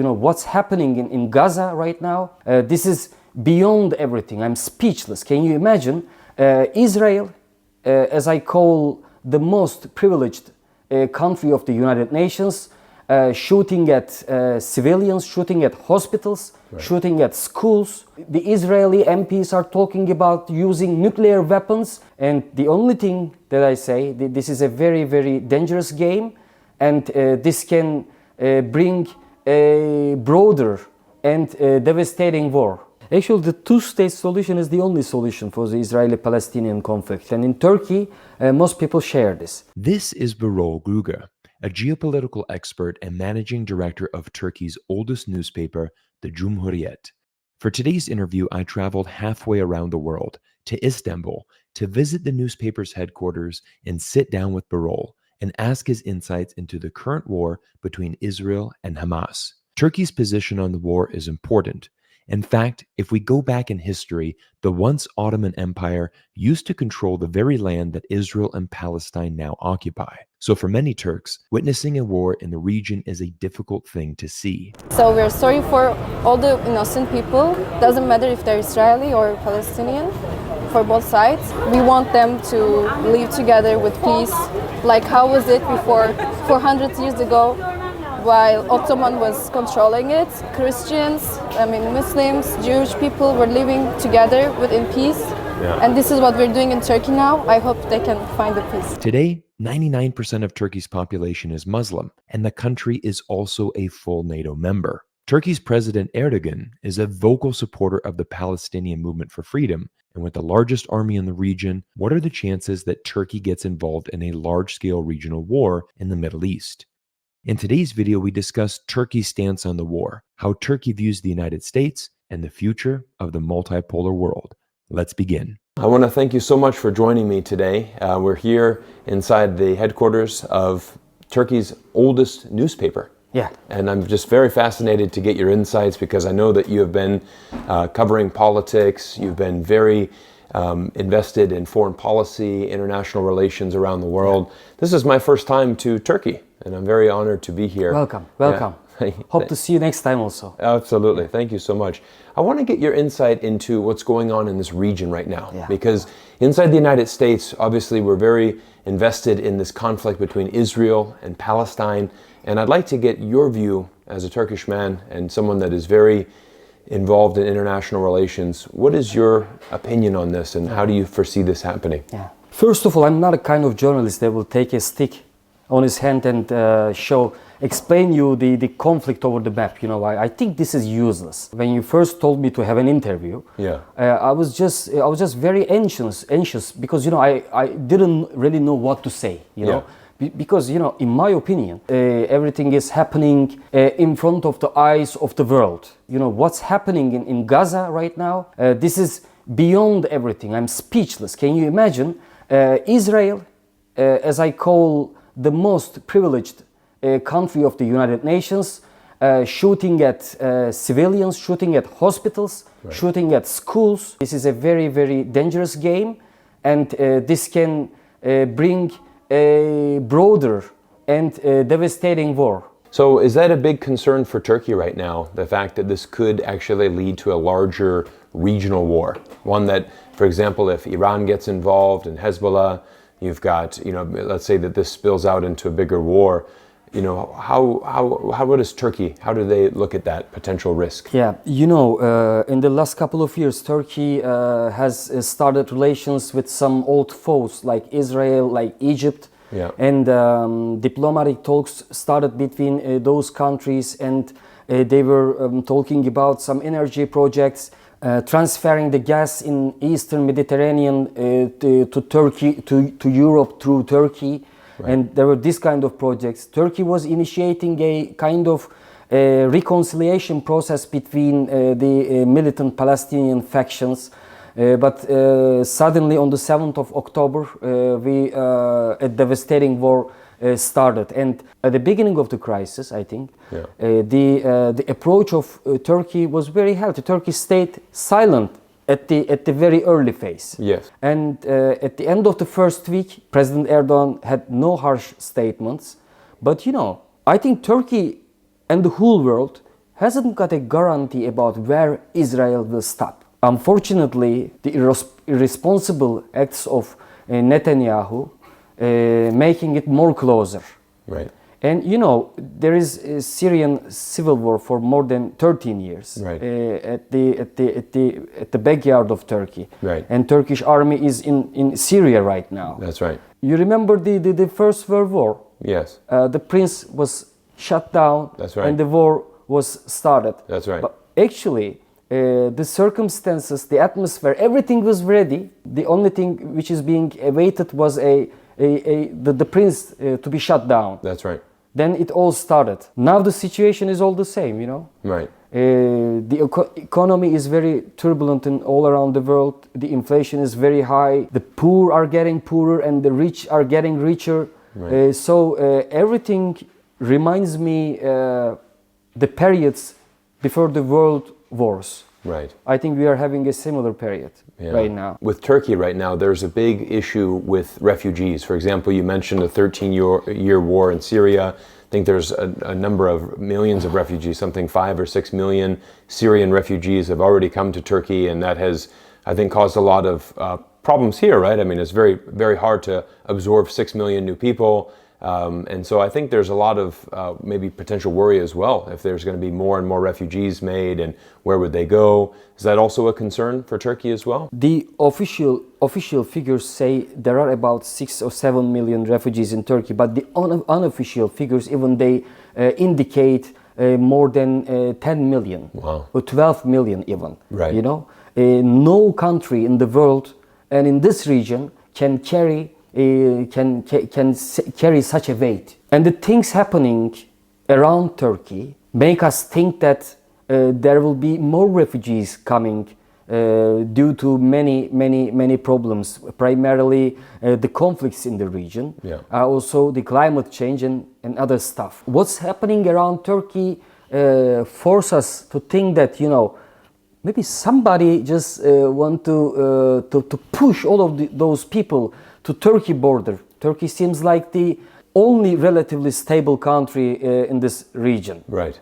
what's happening in Gaza right now, this is beyond everything. I'm speechless. Can you imagine Israel, as I call the most privileged country of the United Nations, shooting at civilians, shooting at hospitals, shooting at schools. The Israeli MPs are talking about using nuclear weapons. And the only thing that I say, this is a very, very dangerous game. And this can bring a broader and devastating war. Actually, the two-state solution is the only solution for the Israeli-Palestinian conflict. And in Turkey, most people share this. This is Birol Güger, a geopolitical expert and managing director of Turkey's oldest newspaper, the Cumhuriyet. For today's interview, I traveled halfway around the world to Istanbul to visit the newspaper's headquarters and sit down with Birol and ask his insights into the current war between Israel and Hamas. Turkey's position on the war is important. In fact, if we go back in history, the once Ottoman Empire used to control the very land that Israel and Palestine now occupy. So for many Turks, witnessing a war in the region is a difficult thing to see. So we're sorry for all the innocent people. Doesn't matter if they're Israeli or Palestinian, for both sides. We want them to live together with peace. Like how was it before 400 years ago? While Ottoman was controlling it, Muslims, Jewish people were living together within peace. And this is what we're doing in Turkey now. I hope they can find the peace. Today, 99% of Turkey's population is Muslim, and the country is also a full NATO member. Turkey's President Erdogan is a vocal supporter of the Palestinian movement for freedom, and with the largest army in the region, what are the chances that Turkey gets involved in a large-scale regional war in the Middle East? In today's video, we discuss Turkey's stance on the war, how Turkey views the United States, and the future of the multipolar world. Let's begin. I want to thank you so much for joining me today. We're here inside the headquarters of Turkey's oldest newspaper. Yeah. And I'm just very fascinated to get your insights because I know that you have been covering politics, you've been very invested in foreign policy, international relations around the world. This is my first time to Turkey, and I'm very honored to be here. Welcome. Yeah. Hope to see you next time also. Absolutely. Thank you so much. I want to get your insight into what's going on in this region right now. Because inside the United States, obviously, we're very invested in this conflict between Israel and Palestine. And I'd like to get your view as a Turkish man and someone that is very involved in international relations. What is your opinion on this, and how do you foresee this happening? First of all, I'm not a kind of journalist that will take a stick on his hand and explain you the conflict over the map. I think this is useless. When you first told me to have an interview, I was just very anxious because I didn't really know what to say. Because in my opinion, everything is happening in front of the eyes of the world. What's happening in Gaza right now, this is beyond everything. I'm speechless. Can you imagine Israel, as I call the most privileged country of the United Nations, shooting at civilians, shooting at hospitals, shooting at schools. This is a very, very dangerous game, and this can bring a broader and devastating war. So is that a big concern for Turkey right now, the fact that this could actually lead to a larger regional war? One that, for example, if Iran gets involved in Hezbollah, you've got, let's say that this spills out into a bigger war. How does Turkey, how do they look at that potential risk? In the last couple of years, Turkey has started relations with some old foes like Israel, like Egypt. And diplomatic talks started between those countries, and they were talking about some energy projects, transferring the gas in Eastern Mediterranean to Turkey, to Europe through Turkey. And there were this kind of projects. Turkey was initiating a kind of reconciliation process between the militant Palestinian factions. But suddenly on the 7th of October, a devastating war started. And at the beginning of the crisis, I think, the approach of Turkey was very healthy. Turkey stayed silent at the very early phase. And at the end of the first week, President Erdogan had no harsh statements. But I think Turkey and the whole world hasn't got a guarantee about where Israel will stop. Unfortunately, the irresponsible acts of Netanyahu making it more closer. Right. And you know, there is a Syrian civil war for more than 13 years, right. At the backyard of Turkey. Right. And Turkish army is in Syria right now. That's right. You remember the First World War? Yes. The prince was shut down. That's right. And the war was started. That's right. But actually, the circumstances, the atmosphere, everything was ready. The only thing which is being awaited was the prince to be shut down. That's right. Then it all started. Now the situation is all the same, you know. Right. The economy is very turbulent in all around the world. The inflation is very high. The poor are getting poorer and the rich are getting richer. Right. So everything reminds me the periods before the world wars. Right. I think we are having a similar period right now. With Turkey right now, there's a big issue with refugees. For example, you mentioned a 13-year war in Syria. I think there's a number of millions of refugees, something 5 or 6 million Syrian refugees have already come to Turkey, and that has, I think, caused a lot of problems here, right? I mean, it's very, very hard to absorb 6 million new people. And so I think there's a lot of maybe potential worry as well if there's going to be more and more refugees made, and where would they go? Is that also a concern for Turkey as well? The official figures say there are about 6 or 7 million refugees in Turkey, but the unofficial figures, even they indicate more than 10 million. Wow. Or 12 million even. Right. You know, no country in the world and in this region can carry such a weight. And the things happening around Turkey make us think that there will be more refugees coming due to many problems, primarily the conflicts in the region, also the climate change and other stuff. What's happening around Turkey forces us to think that, you know, maybe somebody just want to push all of those people to Turkey border. Turkey seems like the only relatively stable country in this region. Right.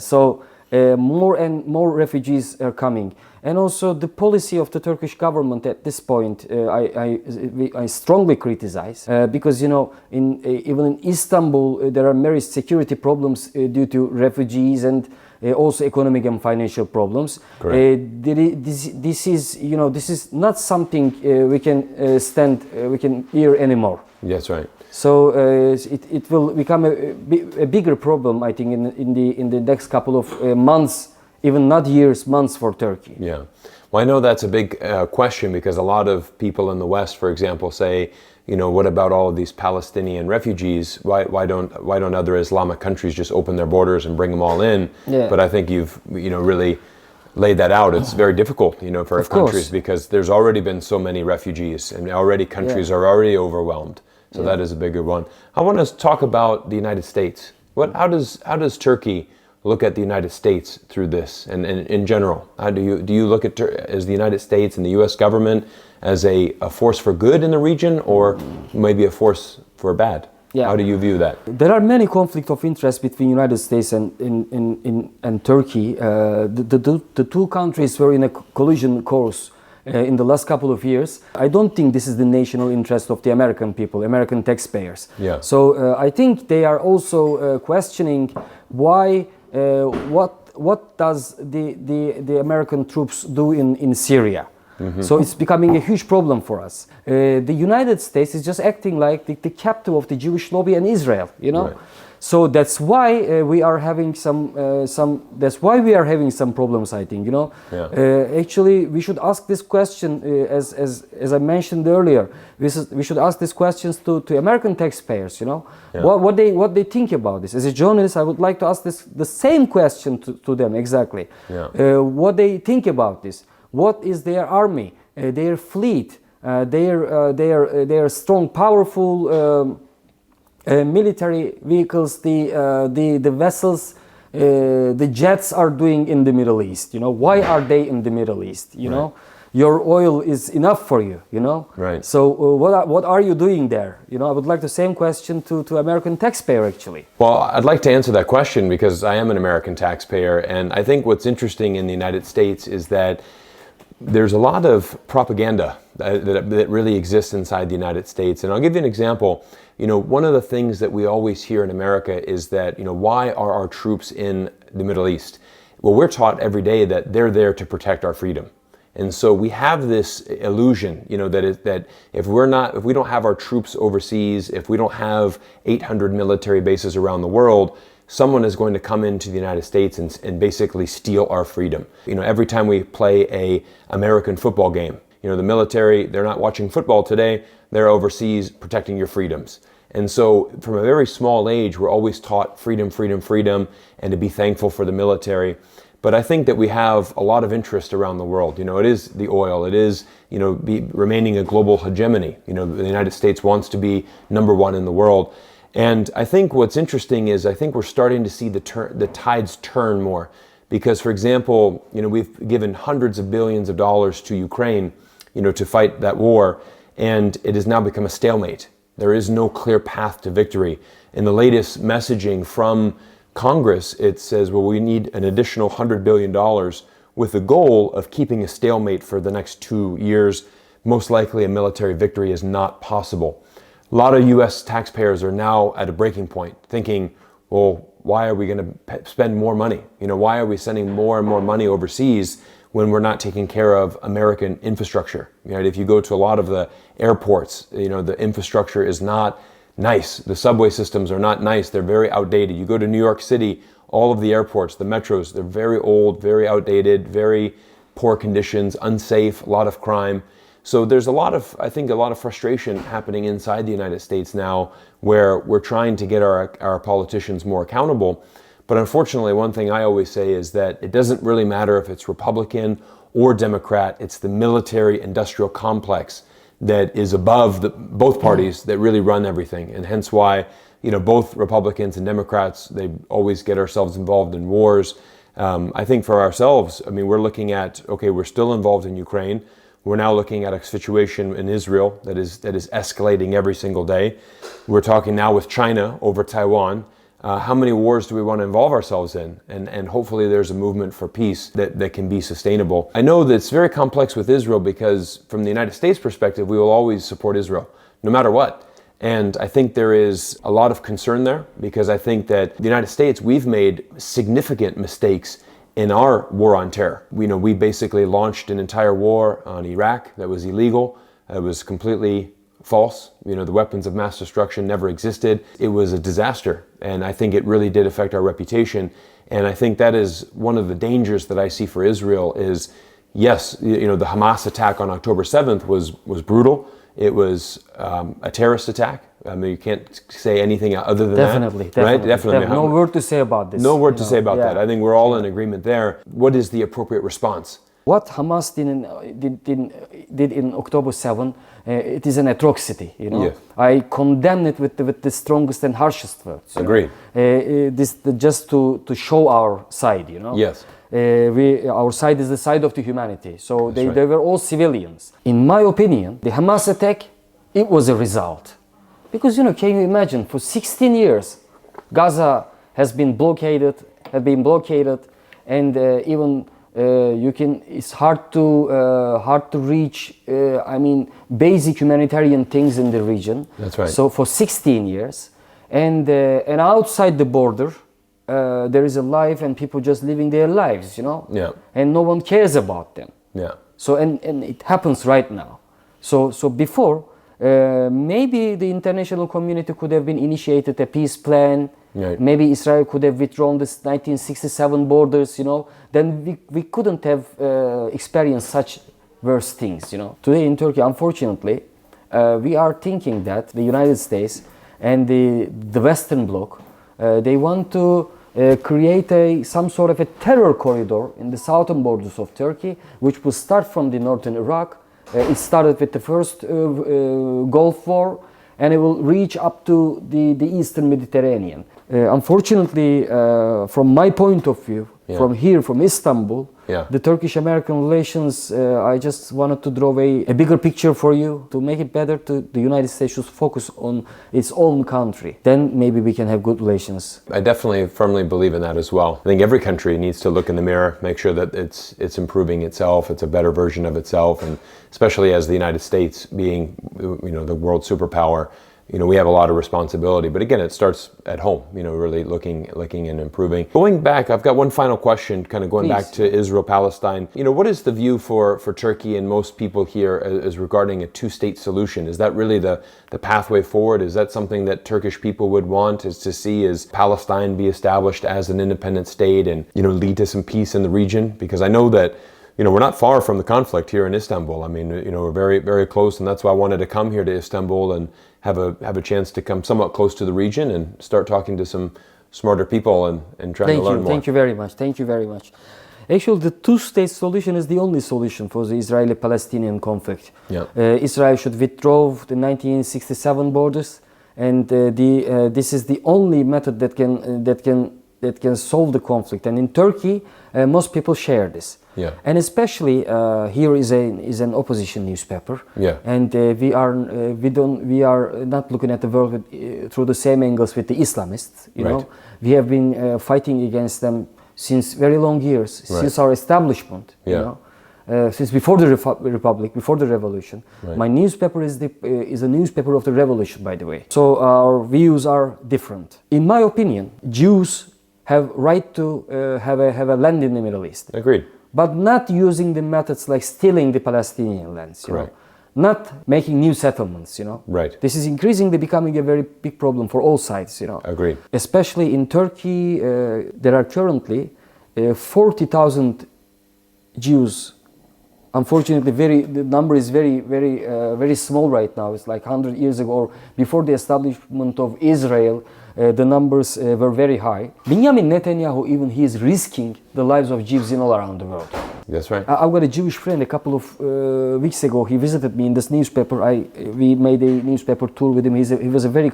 So more and more refugees are coming. And also the policy of the Turkish government at this point, I strongly criticize because, you know, even in Istanbul there are many security problems due to refugees and also economic and financial problems. This is, you know, this is not something we can hear anymore. That's right. So it will become a bigger problem, I think, in the next couple of months, even not years, months for Turkey. Yeah. Well, I know that's a big question because a lot of people in the West, for example, say, you know, what about all of these Palestinian refugees? Why don't other Islamic countries just open their borders and bring them all in? Yeah. But I think you've, you know, really laid that out. It's very difficult, you know, for countries because there's already been so many refugees and already countries are already overwhelmed. So that is a bigger one. I want to talk about the United States. How does Turkey look at the United States through this, and in general? How do you look at as the United States and the U.S. government as a force for good in the region, or maybe a force for bad? Yeah. How do you view that? There are many conflicts of interest between United States and Turkey. The two countries were in a collision course in the last couple of years. I don't think this is the national interest of the American people, American taxpayers. Yeah. So I think they are also questioning why, what does the American troops do in Syria? Mm-hmm. So it's becoming a huge problem for us. The United States is just acting like the captive of the Jewish lobby and Israel, you know. Right. So that's why we are having some. That's why we are having some problems, I think. You know. Yeah. Actually, we should ask this question, as I mentioned earlier. We should ask these questions to American taxpayers. You know, yeah. what they think about this. As a journalist, I would like to ask the same question to them exactly. Yeah. What they think about this. What is their army, their fleet, their strong, powerful military vehicles, the vessels, the jets are doing in the Middle East? You know, why are they in the Middle East? You know, your oil is enough for you, you know? Right. So what are you doing there? You know, I would like the same question to American taxpayer actually. Well, I'd like to answer that question because I am an American taxpayer, and I think what's interesting in the United States is that there's a lot of propaganda that really exists inside the United States. And I'll give you an example. You know, one of the things that we always hear in America is that, you know, why are our troops in the Middle East? Well, we're taught every day that they're there to protect our freedom. And so we have this illusion, you know, that if we don't have our troops overseas, if we don't have 800 military bases around the world, someone is going to come into the United States and basically steal our freedom. You know, every time we play a American football game, you know, the military, they're not watching football today, they're overseas protecting your freedoms. And so from a very small age, we're always taught freedom, freedom, freedom, and to be thankful for the military. But I think that we have a lot of interest around the world. You know, it is the oil, it is, you know, remaining a global hegemony. You know, the United States wants to be number one in the world. And I think what's interesting is I think we're starting to see the tides turn more. Because, for example, you know, we've given hundreds of billions of dollars to Ukraine, you know, to fight that war, and it has now become a stalemate. There is no clear path to victory. In the latest messaging from Congress, it says, well, we need an additional $100 billion with the goal of keeping a stalemate for the next 2 years. Most likely a military victory is not possible. A lot of U.S. taxpayers are now at a breaking point, thinking, well, why are we going to spend more money? You know, why are we sending more and more money overseas when we're not taking care of American infrastructure? Right? If you go to a lot of the airports, you know, the infrastructure is not nice. The subway systems are not nice. They're very outdated. You go to New York City, all of the airports, the metros, they're very old, very outdated, very poor conditions, unsafe, a lot of crime. So there's I think a lot of frustration happening inside the United States now where we're trying to get our politicians more accountable. But unfortunately, one thing I always say is that it doesn't really matter if it's Republican or Democrat. It's the military-industrial complex that is above both parties that really run everything. And hence why, you know, both Republicans and Democrats, they always get ourselves involved in wars. I think for ourselves, I mean, we're looking at, okay, we're still involved in Ukraine. We're now looking at a situation in Israel that is escalating every single day. We're talking now with China over Taiwan. How many wars do we want to involve ourselves in? And hopefully there's a movement for peace that can be sustainable. I know that it's very complex with Israel because from the United States perspective, we will always support Israel, no matter what. And I think there is a lot of concern there because I think that the United States, we've made significant mistakes in our war on terror. We basically launched an entire war on Iraq that was illegal. It was completely false. The weapons of mass destruction never existed. It was a disaster. And I think it really did affect our reputation. And I think that is one of the dangers that I see for Israel is, yes, the Hamas attack on October 7th was brutal. It was a terrorist attack. I mean, you can't say anything other than definitely, that. Right? Definitely. No word to say about this. No word to say about that. I think we're all in agreement there. What is the appropriate response? What Hamas did in October 7, it is an atrocity. Yes. I condemn it with the strongest and harshest words. Agreed. This just to show our side. Yes. Our side is the side of the humanity. So they were all civilians. In my opinion, the Hamas attack, it was a result. Because, can you imagine, for 16 years, Gaza has been blockaded, and even it's hard to reach, basic humanitarian things in the region. That's right. So for 16 years, and outside the border, there is a life and people just living their lives, Yeah. and no one cares about them. Yeah. So and it happens right now. So before, maybe the international community could have been initiated a peace plan. Right. Maybe Israel could have withdrawn this 1967 borders. Then we couldn't have experienced such worse things. Today in Turkey, unfortunately, we are thinking that the United States and the Western Bloc, they want to create some sort of a terror corridor in the southern borders of Turkey, which will start from the northern Iraq. It started with the first Gulf War, and it will reach up to the eastern Mediterranean. Unfortunately, from my point of view, from here, from Istanbul, Yeah. the Turkish-American relations, I just wanted to draw a bigger picture for you to make it better. The United States should focus on its own country. Then maybe we can have good relations. I definitely firmly believe in that as well. I think every country needs to look in the mirror, make sure that it's improving itself, it's a better version of itself, and especially as the United States being, the world superpower, we have a lot of responsibility. But again, it starts at home, really looking and improving. Going back, I've got one final question, kind of going Please. back to Israel Palestine. What is the view for Turkey and most people here as regarding a two-state solution? Is that really the pathway forward? Is that something that Turkish people would want, is to see as Palestine be established as an independent state and, lead to some peace in the region? Because I know that we're not far from the conflict here in Istanbul. I mean, we're very, very close, and that's why I wanted to come here to Istanbul and have a chance to come somewhat close to the region and start talking to some smarter people and trying to learn more. Thank you very much. Thank you very much. Actually, the two-state solution is the only solution for the Israeli-Palestinian conflict. Yeah. Israel should withdraw the 1967 borders, and this is the only method that can solve the conflict. And in Turkey, most people share this. Yeah. And especially here is an opposition newspaper. Yeah. And we are not looking at the world through the same angles with the Islamists. You know, we have been fighting against them since very long years, since our establishment. Yeah. You know, since before the republic, before the revolution. Right. My newspaper is a newspaper of the revolution, by the way. So our views are different. In my opinion, Jews have right to have a land in the Middle East. Agreed. But not using the methods like stealing the Palestinian lands, you know, not making new settlements, you know. Right. This is increasingly becoming a very big problem for all sides, you know. Agreed. Especially in Turkey, there are currently 40,000 Jews. Unfortunately, the number is very small right now. It's like 100 years ago, or before the establishment of Israel, the numbers were very high. Benjamin Netanyahu, even he is risking the lives of Jews in all around the world. That's right. I've got a Jewish friend a couple of weeks ago. He visited me in this newspaper. We made a newspaper tour with him. He was a very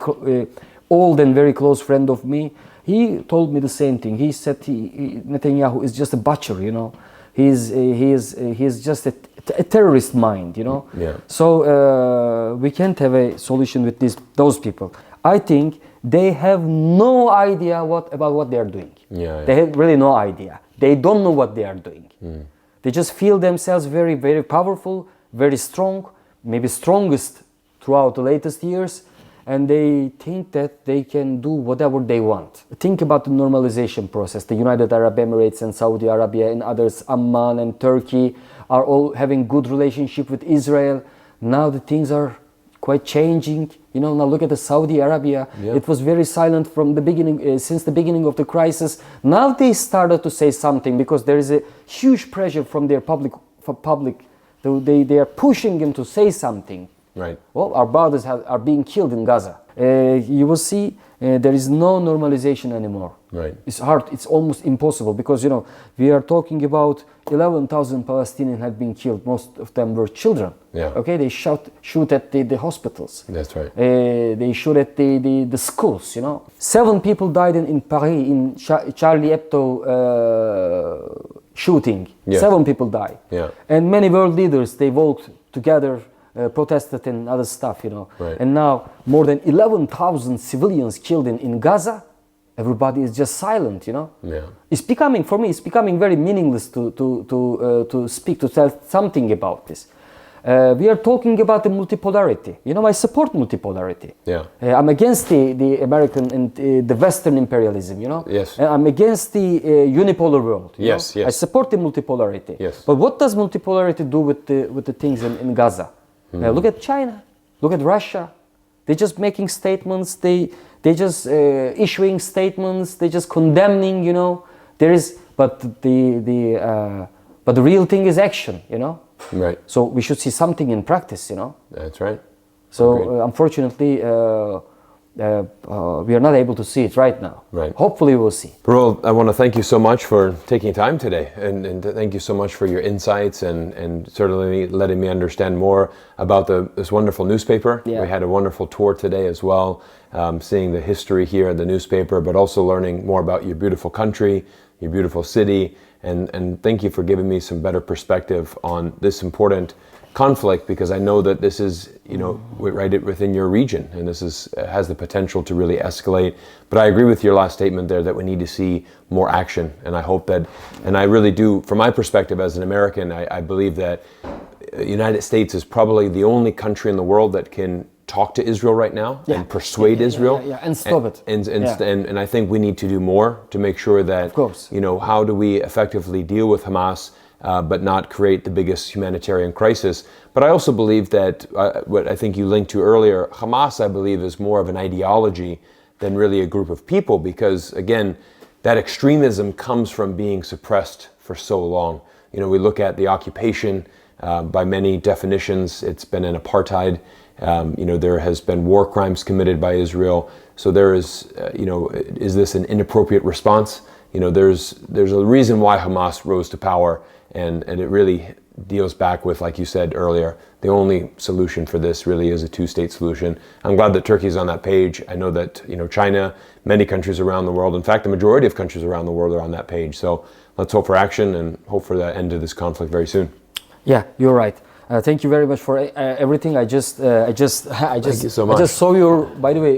old and very close friend of me. He told me the same thing. He said Netanyahu is just a butcher, you know. He's just a terrorist mind, you know. Yeah. So we can't have a solution with those people. I think they have no idea about what they are doing. Yeah. They have really no idea. They don't know what they are doing. They just feel themselves very, very powerful, very strong, maybe strongest throughout the latest years, and they think that they can do whatever they want. Think about the normalization process. The United Arab Emirates and Saudi Arabia and others, Amman and Turkey, are all having good relationship with Israel. Now the things are quite changing. You know, now look at the Saudi Arabia. Yeah. It was very silent from the beginning, since the beginning of the crisis. Now they started to say something because there is a huge pressure from their public. They are pushing them to say something. Right. Well, our brothers are being killed in Gaza. You will see there is no normalization anymore. Right. It's hard. It's almost impossible because, you know, we are talking about 11,000 Palestinians had been killed. Most of them were children. Yeah. Okay. They shoot at the hospitals. That's right. They shoot at the schools. You know, 7 people died in Paris in Charlie Hebdo shooting. Yeah. 7 people died. Yeah. And many world leaders, they walked together. Protested and other stuff, you know. Right. And now more than 11,000 civilians killed in Gaza. Everybody is just silent, you know. Yeah. It's becoming very meaningless to speak, to tell something about this. We are talking about the multipolarity. You know, I support multipolarity. Yeah. I'm against the American and the Western imperialism, you know. Yes. I'm against the unipolar world. You Yes, know? yes. I support the multipolarity. Yes. But what does multipolarity do with the things in Gaza? Look at China. Look at Russia. They're just making statements. They just issuing statements. They just condemning. You know, but the real thing is action. You know. Right. So we should see something in practice. You know. That's right. So unfortunately, we are not able to see it right now. Right. Hopefully, we'll see. Birol, I want to thank you so much for taking time today, and thank you so much for your insights and certainly letting me understand more about this wonderful newspaper. Yeah. We had a wonderful tour today as well, seeing the history here in the newspaper, but also learning more about your beautiful country, your beautiful city, and thank you for giving me some better perspective on this important conflict, because I know that this is, right within your region, and this has the potential to really escalate. But I agree with your last statement there that we need to see more action, and I hope that, and I really do, from my perspective as an American, I believe that the United States is probably the only country in the world that can talk to Israel right now and persuade Israel and stop it. And I think we need to do more to make sure that, of course, how do we effectively deal with Hamas, but not create the biggest humanitarian crisis. But I also believe that what I think you linked to earlier, Hamas, I believe, is more of an ideology than really a group of people, because again, that extremism comes from being suppressed for so long. We look at the occupation. By many definitions, it's been an apartheid. There has been war crimes committed by Israel. So there is, is this an inappropriate response? There's a reason why Hamas rose to power, and it really deals back with, like you said earlier, the only solution for this really is a two-state solution. I'm glad that Turkey is on that page. I know that, China, many countries around the world, in fact, the majority of countries around the world are on that page. So let's hope for action and hope for the end of this conflict very soon. Yeah, you're right. Thank you very much for everything. I just Thank you so much. I just saw by the way,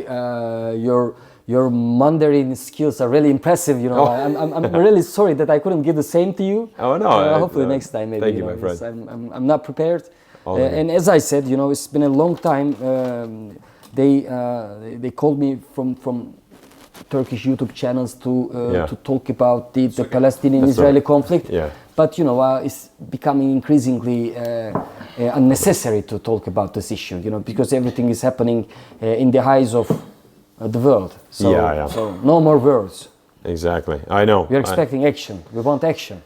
your Mandarin skills are really impressive. I'm really sorry that I couldn't give the same to you. Oh no! Hopefully next time, maybe. Thank you, my friend. I'm not prepared, and as I said, it's been a long time. They called me from Turkish YouTube channels to talk about the Palestinian-Israeli conflict. Yeah. But it's becoming increasingly unnecessary to talk about this issue. Because everything is happening in the eyes of the world. So no more words. Exactly. I know. We're expecting action. We want action.